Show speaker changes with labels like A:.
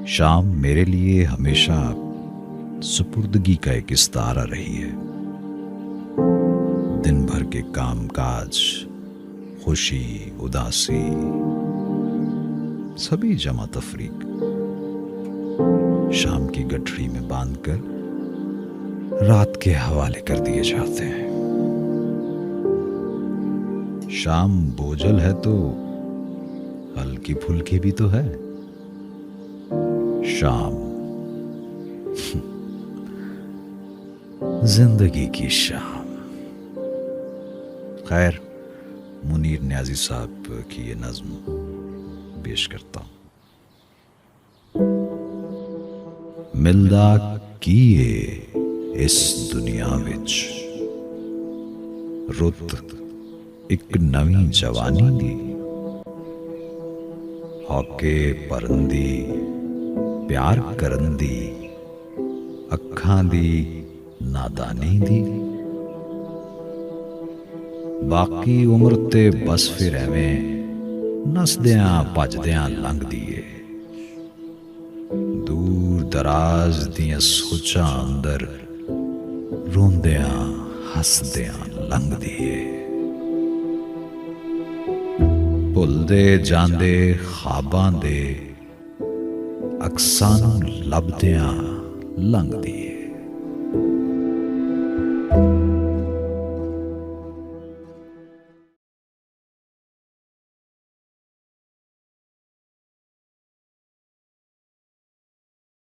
A: शाम मेरे लिए हमेशा सुपुर्दगी का एक इस्तारा रही है। दिन भर के कामकाज, खुशी, उदासी, सभी जमा तफरीक शाम की गठरी में बांधकर रात के हवाले कर दिए जाते हैं। शाम बोझल है तो हल्की फुल्की भी तो है। शाम जिंदगी की शाम। खैर, मुनीर न्याजी साहब की ये नज्म पेश करता हूं। मिलदा कीए इस दुनिया विच रुत एक नवी जवानी दी, हौके परंदी प्यार करन दी, अखां दी नादानी दी। बाकी उम्र ते बस फिर एवें नसदियां भजदियां लंघदी ए। दूर दराज दियां सोचां अंदर रोंदियां हसदियां लंघदी ए। भुलदे जांदे ख्वाबां दे अक्सां नूं लभदियां लंघदी ए।